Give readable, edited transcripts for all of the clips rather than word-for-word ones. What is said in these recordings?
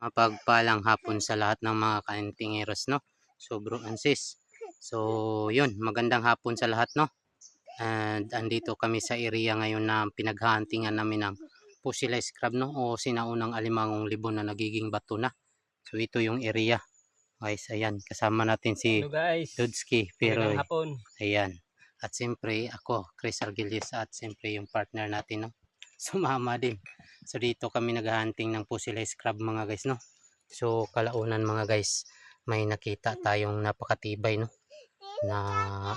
Mapagpalang hapon sa lahat ng mga kaintingeros, no? So bro and sis. So yun, magandang hapon sa lahat, no? And andito kami sa area ngayon na pinaghahantingan namin ng fossilized crab, no? O sinaunang alimangong libon na nagiging bato na. So ito yung area. Guys, ayan, kasama natin si Hello guys, Dudski pero magandang hapon. ayan. At siyempre ako, Chris Argilius, at siyempre yung partner natin, no? Sumama din. So dito kami naghahunting ng fossilized crab mga guys, no? So kalaunan mga guys, may nakita tayong napakatibay, no? Na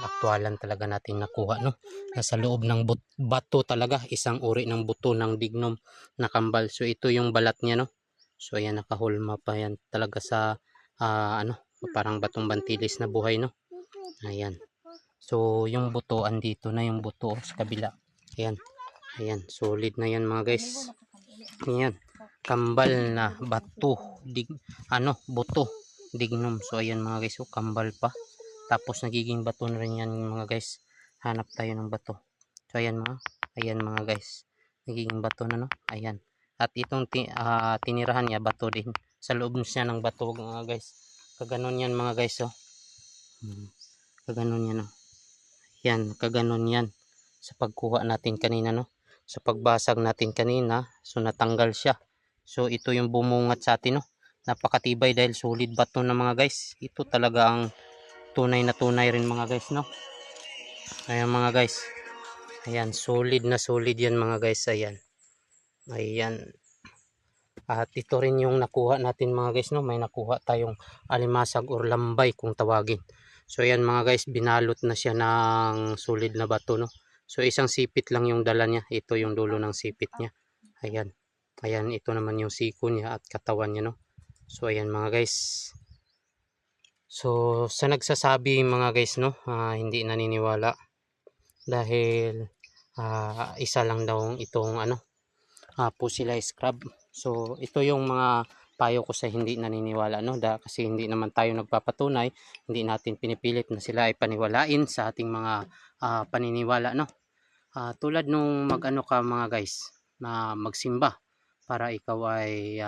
aktualan talaga natin nakuha, no? Nasa loob ng bato talaga, isang uri ng buto ng dignum na kambal. So ito yung balat niya, no? So ayan, nakahulma pa yan talaga sa ano, parang batong bantilis na buhay, no? Ayan. So yung buto, andito na yung buto sa kabila. Ayan. Ayan, solid na yan mga guys. Ayan, kambal na bato, buto, dignum. So ayan mga guys, so kambal pa. Tapos nagiging bato na rin yan mga guys. Hanap tayo ng bato. So ayan mga guys. Nagiging bato na, no? Ayan. At itong tinirahan niya, bato din. Sa loob siya ng bato mga guys. Kaganon yan mga guys, oh. Kaganon yan, oh. Yan, kaganon yan. Sa pagkuha natin kanina, no? Sa pagbasag natin kanina, so natanggal siya. So ito yung bumungat sa atin, no? Napakatibay dahil solid bato na mga guys. Ito talaga ang tunay na tunay rin mga guys, no? Ayan mga guys. Ayan, solid na solid yan mga guys. Ayan. Ayan. At ito rin yung nakuha natin mga guys, no? May nakuha tayong alimasag or lambay kung tawagin. So ayan mga guys, binalot na siya ng solid na bato, no? So isang sipit lang yung dala niya. Ito yung dulo ng sipit niya. Ayan. Ayan, ito naman yung siko niya at katawan niya, no? So ayan mga guys. So sa nagsasabi mga guys, no, hindi naniniwala dahil isa lang daw itong fossilized crab. So ito yung mga payo ko sa hindi naniniwala, no? Kasi hindi naman tayo nagpapatunay, hindi natin pinipilit na sila ay paniwalain sa ating mga paniniwala, no? Tulad nung mag-ano ka mga guys, na magsimba para ikaw ay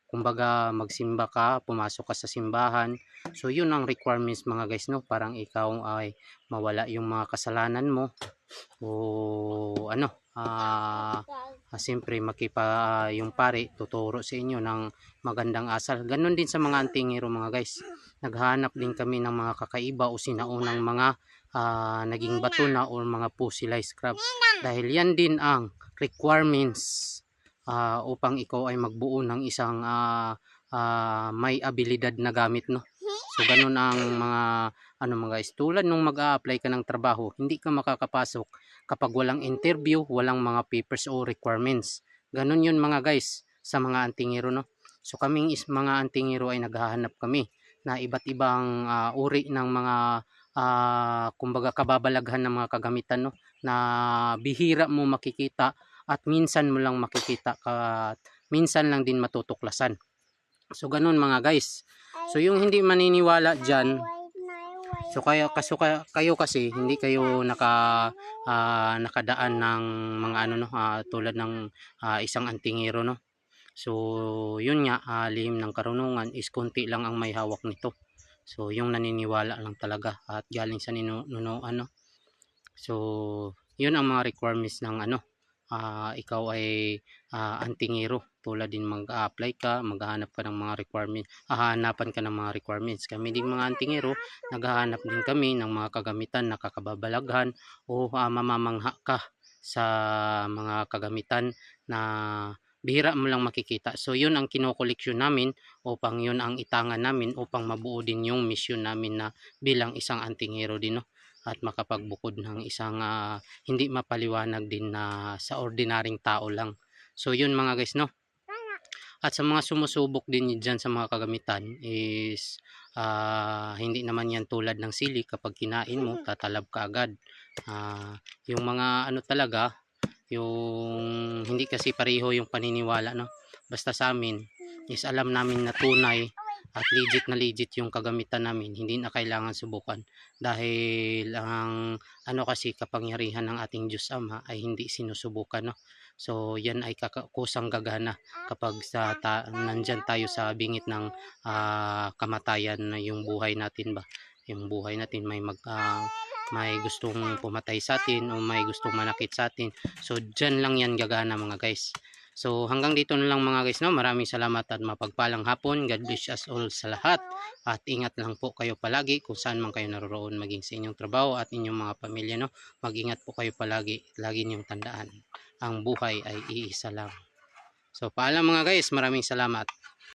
kumbaga magsimba ka, pumasok ka sa simbahan. So yun ang requirements mga guys, no? Parang ikaw ay mawala yung mga kasalanan mo o siyempre yung pare tuturo sa inyo ng magandang asal. Ganon din sa mga antingero mga guys. Naghanap din kami ng mga kakaiba o sinaunang mga naging bato na o mga fossilized crab. Dahil yan din ang requirements upang ikaw ay magbuo ng isang may abilidad na gamit, no? So ganun ang mga guys, tulad nung mag-a-apply ka ng trabaho, hindi ka makakapasok kapag walang interview, walang mga papers o requirements. Ganun yun mga guys sa mga antingero, no? So kaming mga antingero ay naghahanap kami na iba't ibang uri ng mga kumbaga kababalaghan ng mga kagamitan, no, na bihira mo makikita at minsan mo lang makikita at minsan lang din matutuklasan. So ganun mga guys. So yung hindi maniniwala diyan, so kayo kasi hindi kayo nakadaan ng mga tulad ng isang antingero, no. So yun nga, lihim ng karunungan is konti lang ang may hawak nito. So yung naniniwala lang talaga at galing sa ninunuan, no. So yun ang mga requirements ng ikaw ay antingero. Tulad din mag-apply ka, maghahanap ka ng mga requirements, hahanapan ka ng mga requirements. Kami din mga antingero, naghahanap din kami ng mga kagamitan na kakababalaghan o mamamangha ka sa mga kagamitan na bihira mo lang makikita. So yun ang kinokoleksyon namin upang yun ang itangan namin upang mabuo din yung mission namin na bilang isang antingero din, no? At makapagbukod ng isang hindi mapaliwanag din na sa ordinaryong tao lang. So yun mga guys, no? At sa mga sumusubok din dyan sa mga kagamitan is hindi naman yan tulad ng sili, kapag kinain mo tatalab ka agad. Yung mga talaga, yung hindi kasi pareho yung paniniwala, no? Basta sa amin is alam namin na tunay at legit na legit yung kagamitan namin, hindi na kailangan subukan dahil ang ano kasi kapangyarihan ng ating Diyos Ama ay hindi sinusubukan, no? So yan ay kusang gagana kapag nandyan tayo sa bingit ng kamatayan na yung buhay natin ba. Yung buhay natin may gustong pumatay sa atin o may gustong manakit sa atin. So dyan lang yan gagana mga guys. So hanggang dito na lang mga guys, no? Maraming salamat at mapagpalang hapon. God bless us all sa lahat. At ingat lang po kayo palagi kung saan man kayo naroroon, maging sa inyong trabaho at inyong mga pamilya, no? Mag-ingat po kayo palagi. Lagi niyong tandaan, ang buhay ay iisa lang. So paalam mga guys, maraming salamat.